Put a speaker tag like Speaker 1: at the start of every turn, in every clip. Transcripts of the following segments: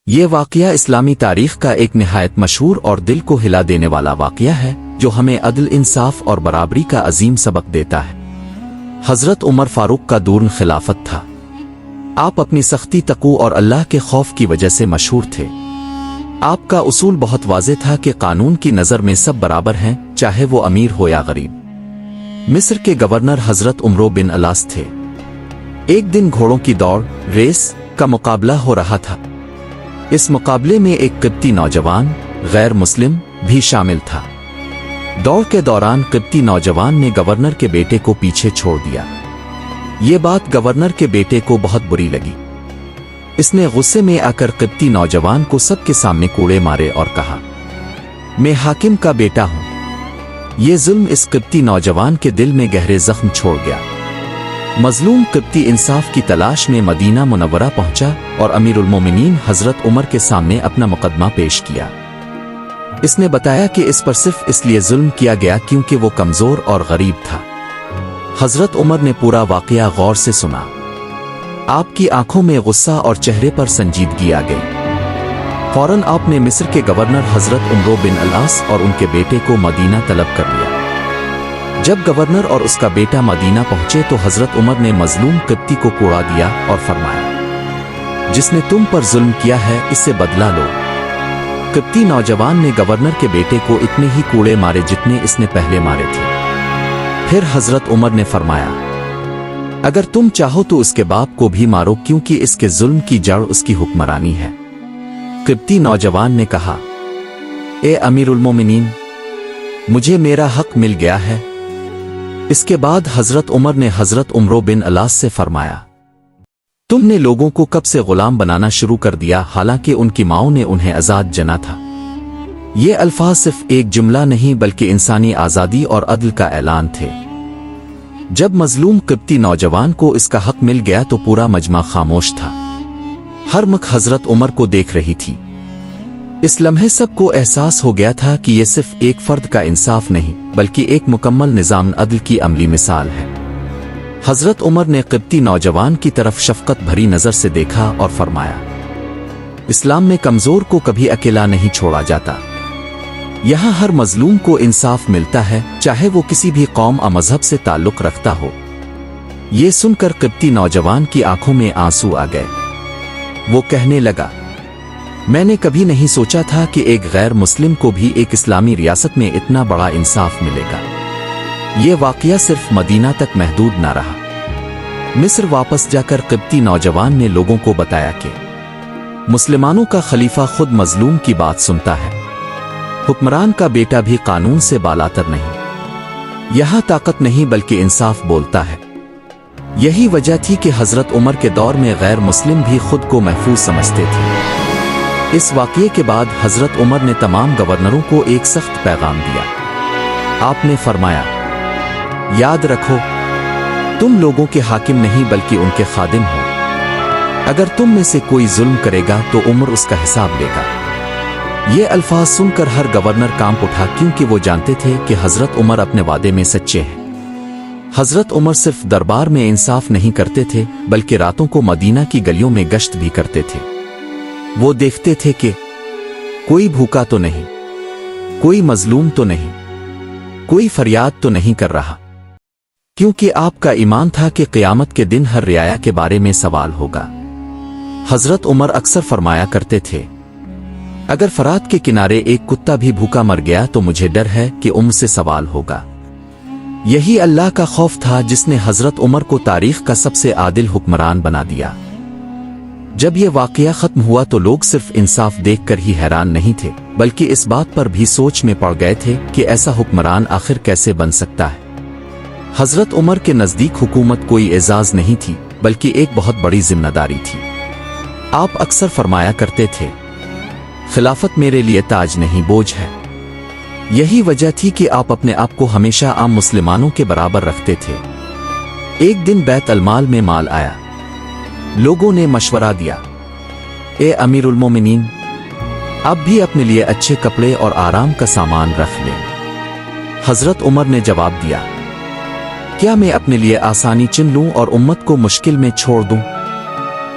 Speaker 1: یہ واقعہ اسلامی تاریخ کا ایک نہایت مشہور اور دل کو ہلا دینے والا واقعہ ہے جو ہمیں عدل، انصاف اور برابری کا عظیم سبق دیتا ہے۔ حضرت عمر فاروق کا دور خلافت تھا۔ آپ اپنی سختی، تقوی اور اللہ کے خوف کی وجہ سے مشہور تھے۔ آپ کا اصول بہت واضح تھا کہ قانون کی نظر میں سب برابر ہیں، چاہے وہ امیر ہو یا غریب۔ مصر کے گورنر حضرت عمرو بن العاص تھے۔ ایک دن گھوڑوں کی دوڑ ریس کا مقابلہ ہو رہا تھا۔ اس مقابلے میں ایک قبطی نوجوان غیر مسلم بھی شامل تھا۔ دوڑ کے دوران قبطی نوجوان نے گورنر کے بیٹے کو پیچھے چھوڑ دیا۔ یہ بات گورنر کے بیٹے کو بہت بری لگی۔ اس نے غصے میں آ کر قبطی نوجوان کو سب کے سامنے کوڑے مارے اور کہا، میں حاکم کا بیٹا ہوں۔ یہ ظلم اس قبطی نوجوان کے دل میں گہرے زخم چھوڑ گیا۔ مظلوم قبطی انصاف کی تلاش میں مدینہ منورہ پہنچا اور امیر المومنین حضرت عمر کے سامنے اپنا مقدمہ پیش کیا۔ اس نے بتایا کہ اس پر صرف اس لیے ظلم کیا گیا کیونکہ وہ کمزور اور غریب تھا۔ حضرت عمر نے پورا واقعہ غور سے سنا۔ آپ کی آنکھوں میں غصہ اور چہرے پر سنجیدگی آ گئی۔ فوراً آپ نے مصر کے گورنر حضرت عمرو بن العاص اور ان کے بیٹے کو مدینہ طلب کر لیا۔ جب گورنر اور اس کا بیٹا مدینہ پہنچے تو حضرت عمر نے مظلوم قبطی کو کوڑا دیا اور فرمایا، جس نے تم پر ظلم کیا ہے اس سے بدلہ لو۔ قبطی نوجوان نے گورنر کے بیٹے کو اتنے ہی کوڑے مارے جتنے اس نے پہلے مارے تھے۔ پھر حضرت عمر نے فرمایا، اگر تم چاہو تو اس کے باپ کو بھی مارو کیونکہ اس کے ظلم کی جڑ اس کی حکمرانی ہے۔ قبطی نوجوان نے کہا، اے امیر المومنین، مجھے میرا حق مل گیا ہے۔ اس کے بعد حضرت عمر نے حضرت عمرو بن العاص سے فرمایا، تم نے لوگوں کو کب سے غلام بنانا شروع کر دیا حالانکہ ان کی ماؤں نے انہیں آزاد جنا تھا؟ یہ الفاظ صرف ایک جملہ نہیں بلکہ انسانی آزادی اور عدل کا اعلان تھے۔ جب مظلوم قبطی نوجوان کو اس کا حق مل گیا تو پورا مجمع خاموش تھا۔ ہر مکھ حضرت عمر کو دیکھ رہی تھی۔ اس لمحے سب کو احساس ہو گیا تھا کہ یہ صرف ایک فرد کا انصاف نہیں بلکہ ایک مکمل نظام عدل کی عملی مثال ہے۔ حضرت عمر نے قبطی نوجوان کی طرف شفقت بھری نظر سے دیکھا اور فرمایا، اسلام میں کمزور کو کبھی اکیلا نہیں چھوڑا جاتا۔ یہاں ہر مظلوم کو انصاف ملتا ہے، چاہے وہ کسی بھی قوم اور مذہب سے تعلق رکھتا ہو۔ یہ سن کر قبطی نوجوان کی آنکھوں میں آنسو آ گئے۔ وہ کہنے لگا، میں نے کبھی نہیں سوچا تھا کہ ایک غیر مسلم کو بھی ایک اسلامی ریاست میں اتنا بڑا انصاف ملے گا۔ یہ واقعہ صرف مدینہ تک محدود نہ رہا۔ مصر واپس جا کر قبطی نوجوان نے لوگوں کو بتایا کہ مسلمانوں کا خلیفہ خود مظلوم کی بات سنتا ہے۔ حکمران کا بیٹا بھی قانون سے بالاتر نہیں۔ یہاں طاقت نہیں بلکہ انصاف بولتا ہے۔ یہی وجہ تھی کہ حضرت عمر کے دور میں غیر مسلم بھی خود کو محفوظ سمجھتے تھے۔ اس واقعے کے بعد حضرت عمر نے تمام گورنروں کو ایک سخت پیغام دیا۔ آپ نے فرمایا، یاد رکھو، تم لوگوں کے حاکم نہیں بلکہ ان کے خادم ہو۔ اگر تم میں سے کوئی ظلم کرے گا تو عمر اس کا حساب لے گا۔ یہ الفاظ سن کر ہر گورنر کانپ اٹھا کیونکہ وہ جانتے تھے کہ حضرت عمر اپنے وعدے میں سچے ہیں۔ حضرت عمر صرف دربار میں انصاف نہیں کرتے تھے بلکہ راتوں کو مدینہ کی گلیوں میں گشت بھی کرتے تھے۔ وہ دیکھتے تھے کہ کوئی بھوکا تو نہیں، کوئی مظلوم تو نہیں، کوئی فریاد تو نہیں کر رہا، کیونکہ آپ کا ایمان تھا کہ قیامت کے دن ہر رعایا کے بارے میں سوال ہوگا۔ حضرت عمر اکثر فرمایا کرتے تھے، اگر فرات کے کنارے ایک کتا بھی بھوکا مر گیا تو مجھے ڈر ہے کہ ان سے سوال ہوگا۔ یہی اللہ کا خوف تھا جس نے حضرت عمر کو تاریخ کا سب سے عادل حکمران بنا دیا۔ جب یہ واقعہ ختم ہوا تو لوگ صرف انصاف دیکھ کر ہی حیران نہیں تھے بلکہ اس بات پر بھی سوچ میں پڑ گئے تھے کہ ایسا حکمران آخر کیسے بن سکتا ہے۔ حضرت عمر کے نزدیک حکومت کوئی اعزاز نہیں تھی بلکہ ایک بہت بڑی ذمہ داری تھی۔ آپ اکثر فرمایا کرتے تھے، خلافت میرے لیے تاج نہیں بوجھ ہے۔ یہی وجہ تھی کہ آپ اپنے آپ کو ہمیشہ عام مسلمانوں کے برابر رکھتے تھے۔ ایک دن بیت المال میں مال آیا۔ لوگوں نے مشورہ دیا، اے امیر المومنین، اب بھی اپنے لیے اچھے کپڑے اور آرام کا سامان رکھ لیں۔ حضرت عمر نے جواب دیا، کیا میں اپنے لیے آسانی چن لوں اور امت کو مشکل میں چھوڑ دوں؟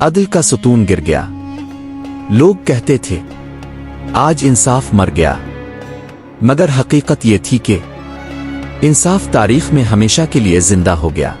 Speaker 1: عدل کا ستون گر گیا۔ لوگ کہتے تھے آج انصاف مر گیا، مگر حقیقت یہ تھی کہ انصاف تاریخ میں ہمیشہ کے لیے زندہ ہو گیا۔